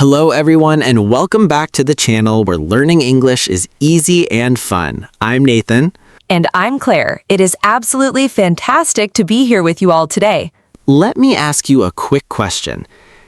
Hello everyone and welcome back to the channel where learning English is easy and fun. I'm Nathan. And I'm Claire. It is absolutely fantastic to be here with you all today. Let me ask you a quick question.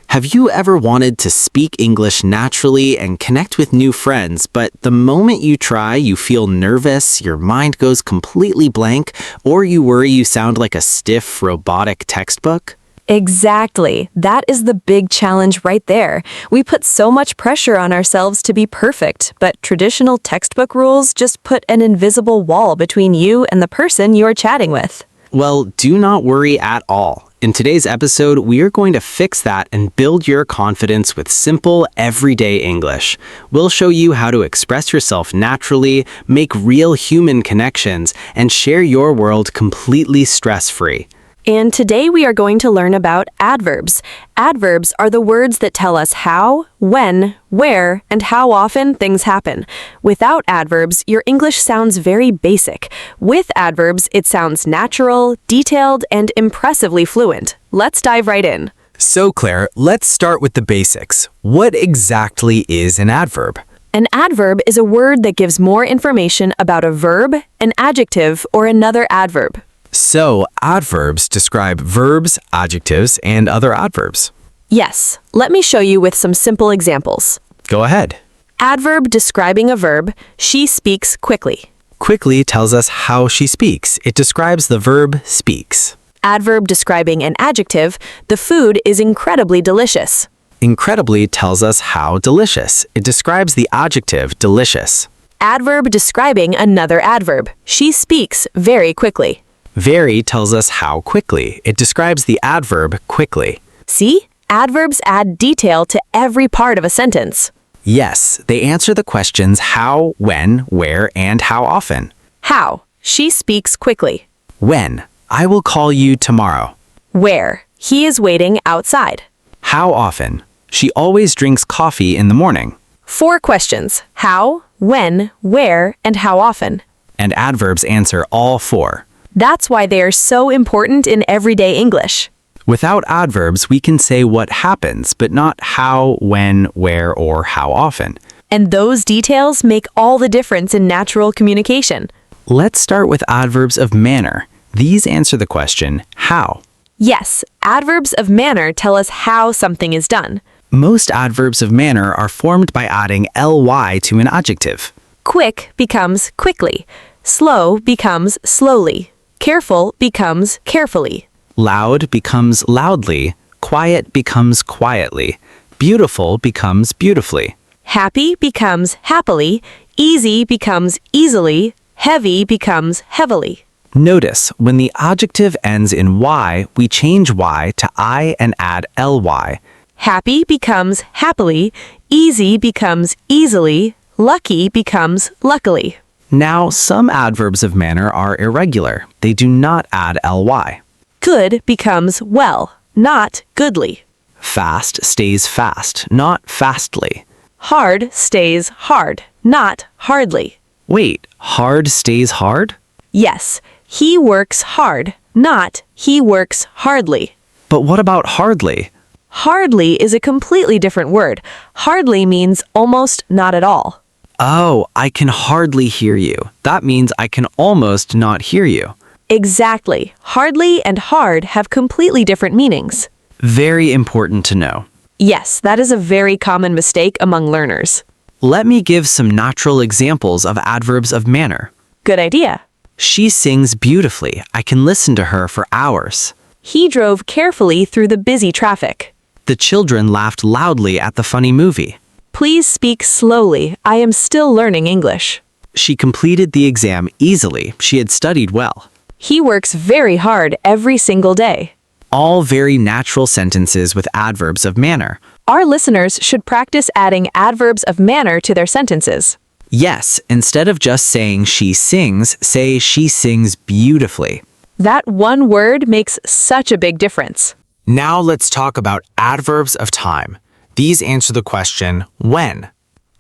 Have you ever wanted to speak English naturally and connect with new friends, but the moment you try, you feel nervous, your mind goes completely blank, or you worry you sound like a stiff, robotic textbook? Exactly. That is the big challenge right there. We put so much pressure on ourselves to be perfect, but traditional textbook rules just put an invisible wall between you and the person you are chatting with. Well, do not worry at all. In today's episode, we are going to fix that and build your confidence with simple, everyday English. We'll show you how to express yourself naturally, make real human connections, and share your world completely stress-free. And today we are going to learn about adverbs. Adverbs are the words that tell us how, when, where, and how often things happen. Without adverbs, your English sounds very basic. With adverbs, it sounds natural, detailed, and impressively fluent. Let's dive right in. So, Claire, let's start with the basics. What exactly is an adverb? An adverb is a word that gives more information about a verb, an adjective, or another adverb. So, adverbs describe verbs, adjectives, and other adverbs. Yes, let me show you with some simple examples. Go ahead. Adverb describing a verb, she speaks quickly. Quickly tells us how she speaks. It describes the verb speaks. Adverb describing an adjective, the food is incredibly delicious. Incredibly tells us how delicious. It describes the adjective delicious. Adverb describing another adverb, she speaks very quickly. Very tells us how quickly. It describes the adverb quickly. See? Adverbs add detail to every part of a sentence. Yes, they answer the questions how, when, where, and how often. How? She speaks quickly. When? I will call you tomorrow. Where? He is waiting outside. How often? She always drinks coffee in the morning. 4 questions. How, when, where, and how often. And adverbs answer all 4. That's why they are so important in everyday English. Without adverbs, we can say what happens, but not how, when, where, or how often. And those details make all the difference in natural communication. Let's start with adverbs of manner. These answer the question, how? Yes, adverbs of manner tell us how something is done. Most adverbs of manner are formed by adding ly to an adjective. Quick becomes quickly. Slow becomes slowly. Careful becomes carefully. Loud becomes loudly. Quiet becomes quietly. Beautiful becomes beautifully. Happy becomes happily. Easy becomes easily. Heavy becomes heavily. Notice, when the adjective ends in y, we change y to I and add ly. Happy becomes happily. Easy becomes easily. Lucky becomes luckily. Now, some adverbs of manner are irregular. They do not add ly. Good becomes well, not goodly. Fast stays fast, not fastly. Hard stays hard, not hardly. Wait, hard stays hard? Yes, he works hard, not he works hardly. But what about hardly? Hardly is a completely different word. Hardly means almost not at all. Oh, I can hardly hear you. That means I can almost not hear you. Exactly. Hardly and hard have completely different meanings. Very important to know. Yes, that is a very common mistake among learners. Let me give some natural examples of adverbs of manner. Good idea. She sings beautifully. I can listen to her for hours. He drove carefully through the busy traffic. The children laughed loudly at the funny movie. Please speak slowly. I am still learning English. She completed the exam easily. She had studied well. He works very hard every single day. All very natural sentences with adverbs of manner. Our listeners should practice adding adverbs of manner to their sentences. Yes, instead of just saying she sings, say she sings beautifully. That one word makes such a big difference. Now let's talk about adverbs of time. These answer the question, when?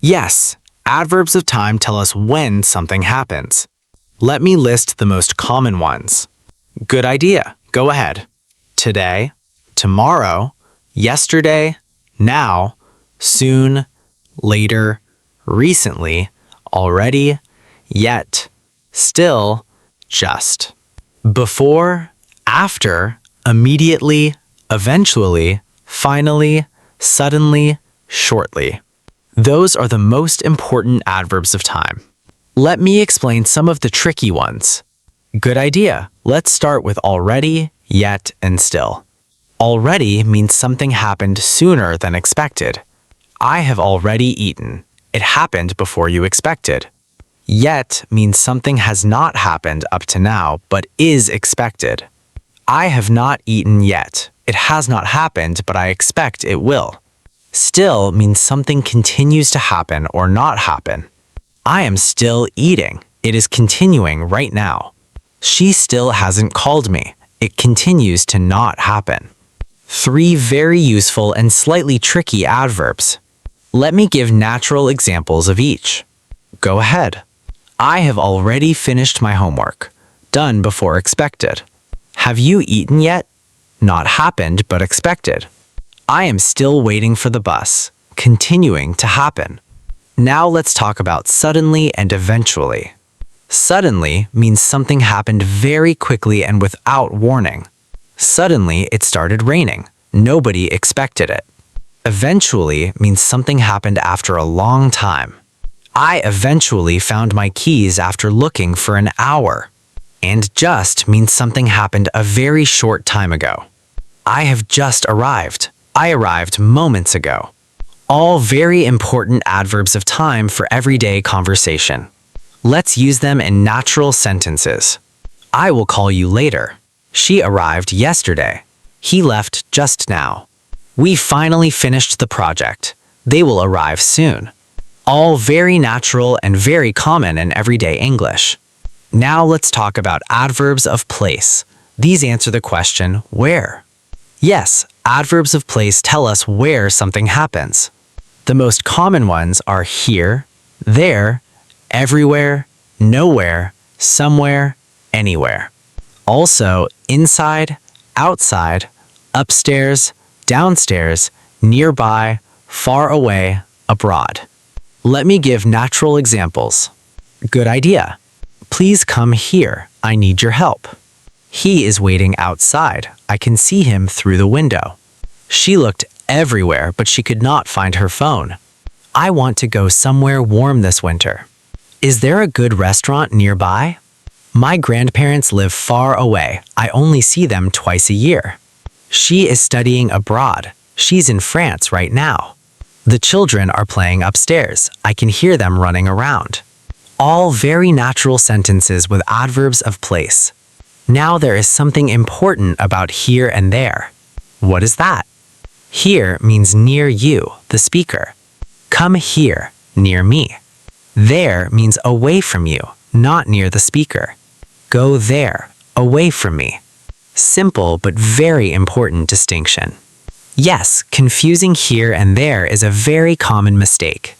Yes, adverbs of time tell us when something happens. Let me list the most common ones. Good idea. Go ahead. Today, tomorrow, yesterday, now, soon, later, recently, already, yet, still, just. Before, after, immediately, eventually, finally, suddenly, shortly. Those are the most important adverbs of time. Let me explain some of the tricky ones. Good idea. Let's start with already, yet, and still. Already means something happened sooner than expected. I have already eaten. It happened before you expected. Yet means something has not happened up to now, but is expected. I have not eaten yet. It has not happened, but I expect it will. Still means something continues to happen or not happen. I am still eating. It is continuing right now. She still hasn't called me. It continues to not happen. 3 very useful and slightly tricky adverbs. Let me give natural examples of each. Go ahead. I have already finished my homework. Done before expected. Have you eaten yet? Not happened but expected. I am still waiting for the bus. Continuing to happen. Now let's talk about suddenly and eventually. Suddenly means something happened very quickly and without warning. Suddenly it started raining. Nobody expected it. Eventually means something happened after a long time. I eventually found my keys after looking for an hour. And just means something happened a very short time ago. I have just arrived. I arrived moments ago. All very important adverbs of time for everyday conversation. Let's use them in natural sentences. I will call you later. She arrived yesterday. He left just now. We finally finished the project. They will arrive soon. All very natural and very common in everyday English. Now let's talk about adverbs of place. These answer the question, where? Yes, adverbs of place tell us where something happens. The most common ones are here, there, everywhere, nowhere, somewhere, anywhere. Also, inside, outside, upstairs, downstairs, nearby, far away, abroad. Let me give natural examples. Good idea. Please come here. I need your help. He is waiting outside. I can see him through the window. She looked everywhere, but she could not find her phone. I want to go somewhere warm this winter. Is there a good restaurant nearby? My grandparents live far away. I only see them twice a year. She is studying abroad. She's in France right now. The children are playing upstairs. I can hear them running around. All very natural sentences with adverbs of place. Now there is something important about here and there. What is that? Here means near you, the speaker. Come here, near me. There means away from you, not near the speaker. Go there, away from me. Simple but very important distinction. Yes, confusing here and there is a very common mistake.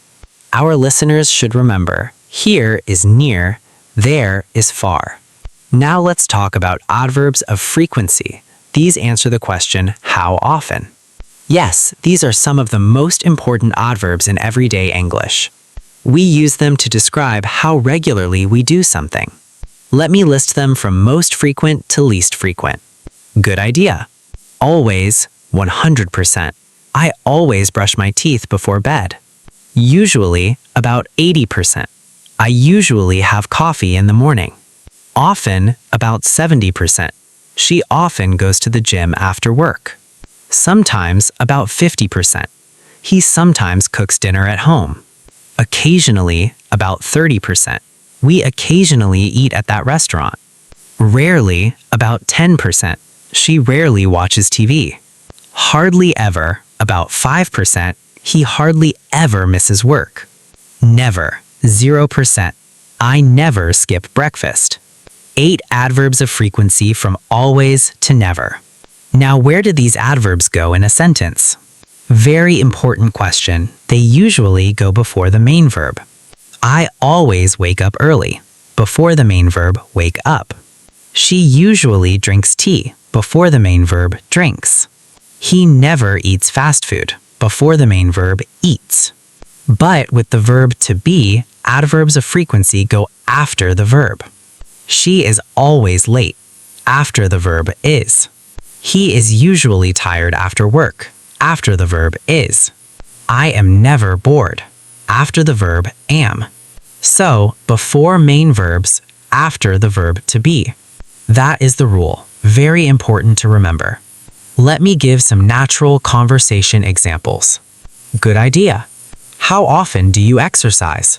Our listeners should remember, here is near, there is far. Now let's talk about adverbs of frequency. These answer the question, how often? Yes, these are some of the most important adverbs in everyday English. We use them to describe how regularly we do something. Let me list them from most frequent to least frequent. Good idea. Always, 100%. I always brush my teeth before bed. Usually, about 80%. I usually have coffee in the morning. Often, about 70%. She often goes to the gym after work. Sometimes, about 50%. He sometimes cooks dinner at home. Occasionally, about 30%. We occasionally eat at that restaurant. Rarely, about 10%. She rarely watches TV. Hardly ever, about 5%. He hardly ever misses work. Never, 0%. I never skip breakfast. 8 adverbs of frequency from always to never. Now, where do these adverbs go in a sentence? Very important question. They usually go before the main verb. I always wake up early. Before the main verb, wake up. She usually drinks tea. Before the main verb, drinks. He never eats fast food. before the main verb eats. But with the verb to be, adverbs of frequency go after the verb. She is always late, after the verb is. He is usually tired after work, after the verb is. I am never bored, after the verb am. So, before main verbs, after the verb to be. That is the rule, very important to remember. Let me give some natural conversation examples. Good idea. How often do you exercise?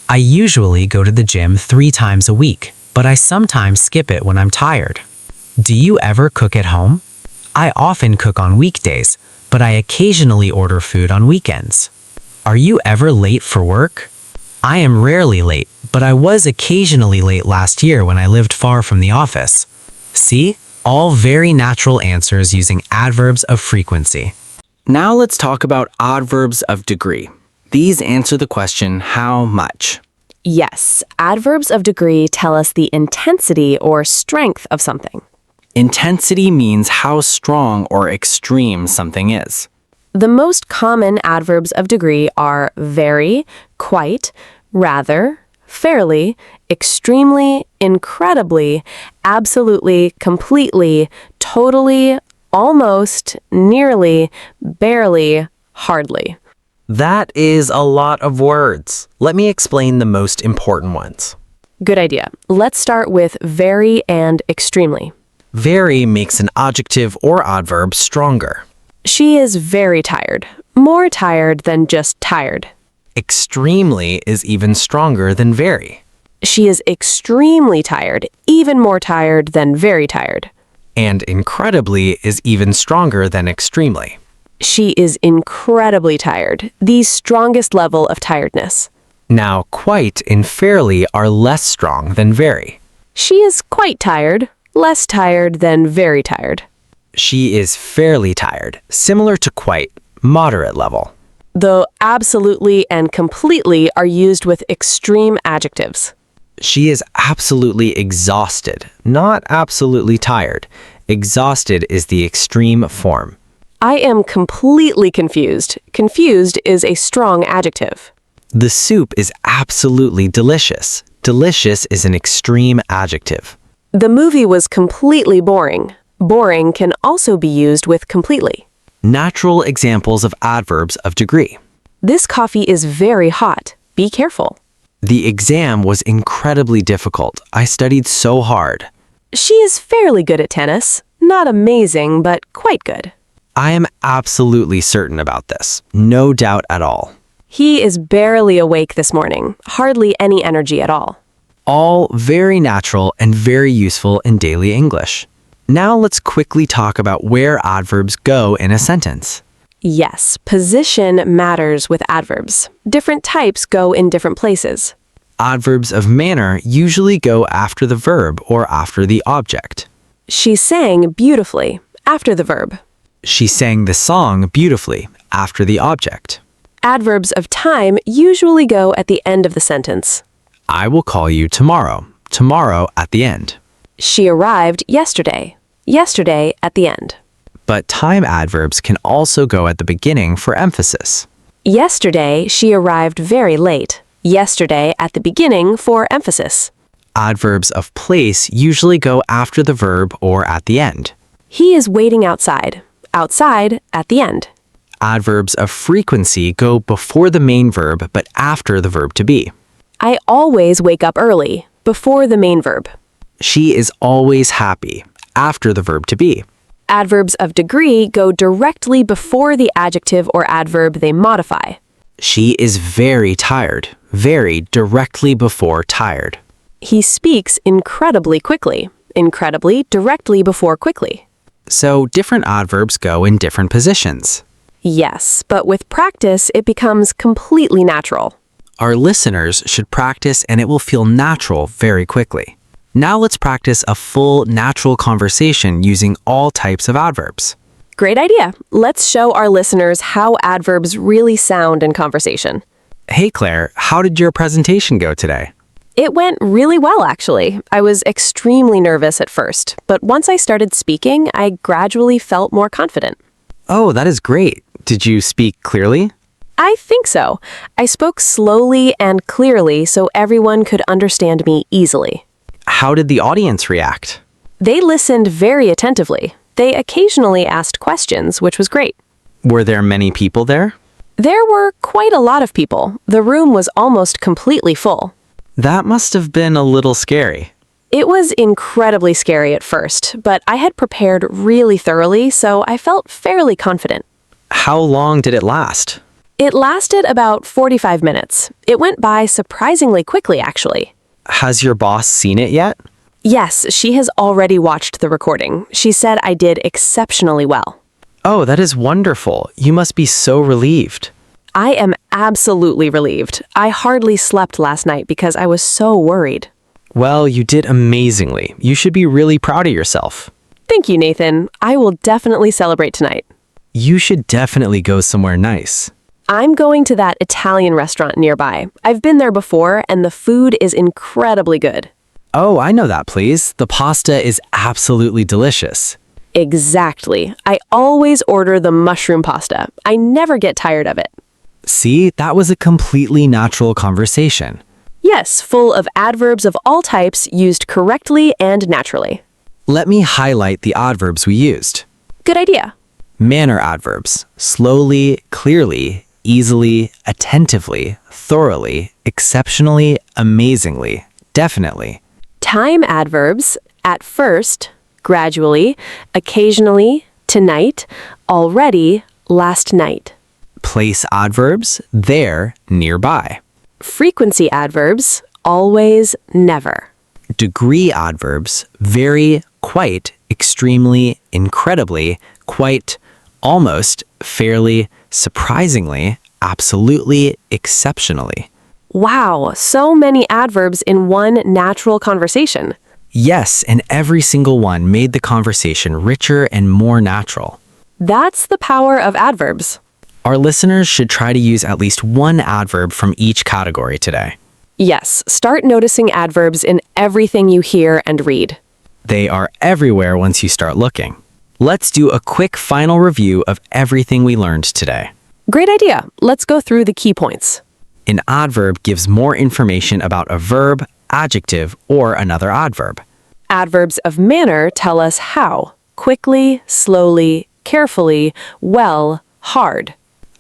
I usually go to the gym 3 times a week, but I sometimes skip it when I'm tired. Do you ever cook at home? I often cook on weekdays, but I occasionally order food on weekends. Are you ever late for work? I am rarely late, but I was occasionally late last year when I lived far from the office. See? All very natural answers using adverbs of frequency. Now let's talk about adverbs of degree. These answer the question, how much? Yes, adverbs of degree tell us the intensity or strength of something. Intensity means how strong or extreme something is. The most common adverbs of degree are very, quite, rather, fairly, extremely, incredibly, absolutely, completely, totally, almost, nearly, barely, hardly. That is a lot of words. Let me explain the most important ones. Good idea. Let's start with very and extremely. Very makes an adjective or adverb stronger. She is very tired. More tired than just tired. Extremely is even stronger than very. She is extremely tired, even more tired than very tired. And incredibly is even stronger than extremely. She is incredibly tired, the strongest level of tiredness. Now, quite and fairly are less strong than very. She is quite tired, less tired than very tired. She is fairly tired, similar to quite, moderate level. Though absolutely and completely are used with extreme adjectives. She is absolutely exhausted, not absolutely tired. Exhausted is the extreme form. I am completely confused. Confused is a strong adjective. The soup is absolutely delicious. Delicious is an extreme adjective. The movie was completely boring. Boring can also be used with completely. Natural examples of adverbs of degree. This coffee is very hot. Be careful. The exam was incredibly difficult. I studied so hard. She is fairly good at tennis. Not amazing, but quite good. I am absolutely certain about this. No doubt at all. He is barely awake this morning. Hardly any energy at all. All very natural and very useful in daily English. Now let's quickly talk about where adverbs go in a sentence. Yes, position matters with adverbs. Different types go in different places. Adverbs of manner usually go after the verb or after the object. She sang beautifully, after the verb. She sang the song beautifully, after the object. Adverbs of time usually go at the end of the sentence. I will call you tomorrow. Tomorrow at the end. She arrived yesterday. Yesterday at the end. But time adverbs can also go at the beginning for emphasis. Yesterday, she arrived very late. Yesterday at the beginning for emphasis. Adverbs of place usually go after the verb or at the end. He is waiting outside. Outside at the end. Adverbs of frequency go before the main verb but after the verb to be. I always wake up early, before the main verb. She is always happy, after the verb to be. Adverbs of degree go directly before the adjective or adverb they modify. She is very tired, very directly before tired. He speaks incredibly quickly. Incredibly directly before quickly. So different adverbs go in different positions. Yes, but with practice, it becomes completely natural. Our listeners should practice and it will feel natural very quickly. Now let's practice a full natural conversation using all types of adverbs. Great idea. Let's show our listeners how adverbs really sound in conversation. Hey Claire, how did your presentation go today? It went really well, actually. I was extremely nervous at first, but once I started speaking, I gradually felt more confident. Oh, that is great. Did you speak clearly? I think so. I spoke slowly and clearly so everyone could understand me easily. How did the audience react? They listened very attentively. They occasionally asked questions, which was great. Were there many people there? There were quite a lot of people. The room was almost completely full. That must have been a little scary. It was incredibly scary at first, but I had prepared really thoroughly, so I felt fairly confident. How long did it last? It lasted about 45 minutes. It went by surprisingly quickly, actually. Has your boss seen it yet? Yes, she has already watched the recording. She said I did exceptionally well. Oh, that is wonderful. You must be so relieved. I am absolutely relieved. I hardly slept last night because I was so worried. Well, you did amazingly. You should be really proud of yourself. Thank you, Nathan. I will definitely celebrate tonight. You should definitely go somewhere nice. I'm going to that Italian restaurant nearby. I've been there before, and the food is incredibly good. Oh, I know that place. The pasta is absolutely delicious. Exactly. I always order the mushroom pasta. I never get tired of it. See, that was a completely natural conversation. Yes, full of adverbs of all types used correctly and naturally. Let me highlight the adverbs we used. Good idea. Manner adverbs: slowly, clearly, easily, attentively, thoroughly, exceptionally, amazingly, definitely. Time adverbs: at first, gradually, occasionally, tonight, already, last night. Place adverbs: there, nearby. Frequency adverbs: always, never. Degree adverbs: very, quite, extremely, incredibly, quite, almost, fairly, surprisingly, absolutely, exceptionally. Wow, so many adverbs in one natural conversation. Yes, and every single one made the conversation richer and more natural. That's the power of adverbs. Our listeners should try to use at least one adverb from each category today. Yes, start noticing adverbs in everything you hear and read. They are everywhere once you start looking. Let's do a quick final review of everything we learned today. Great idea. Let's go through the key points. An adverb gives more information about a verb, adjective, or another adverb. Adverbs of manner tell us how: quickly, slowly, carefully, well, hard.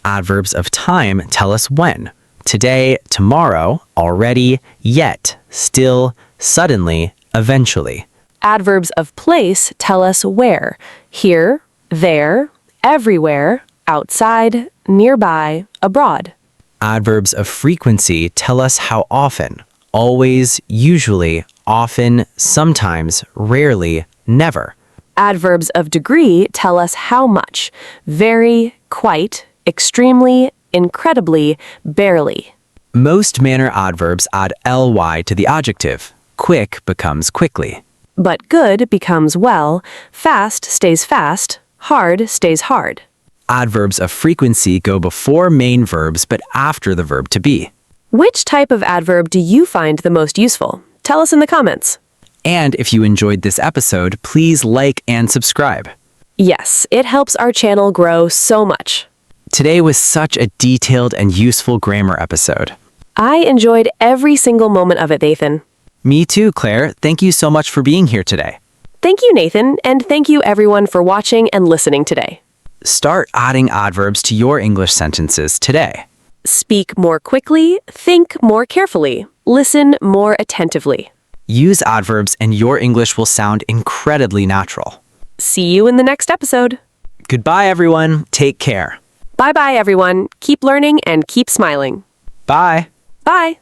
Adverbs of time tell us when: today, tomorrow, already, yet, still, suddenly, eventually. Adverbs of place tell us where: here, there, everywhere, outside, nearby, abroad. Adverbs of frequency tell us how often: always, usually, often, sometimes, rarely, never. Adverbs of degree tell us how much: very, quite, extremely, incredibly, barely. Most manner adverbs add ly to the adjective. Quick becomes quickly. But good becomes well, fast stays fast, hard stays hard. Adverbs of frequency go before main verbs but after the verb to be. Which type of adverb do you find the most useful? Tell us in the comments. And if you enjoyed this episode, please like and subscribe. Yes, it helps our channel grow so much. Today was such a detailed and useful grammar episode. I enjoyed every single moment of it, Nathan. Me too, Claire. Thank you so much for being here today. Thank you, Nathan, and thank you everyone for watching and listening today. Start adding adverbs to your English sentences today. Speak more quickly, think more carefully, listen more attentively. Use adverbs and your English will sound incredibly natural. See you in the next episode. Goodbye, everyone. Take care. Bye-bye, everyone. Keep learning and keep smiling. Bye. Bye.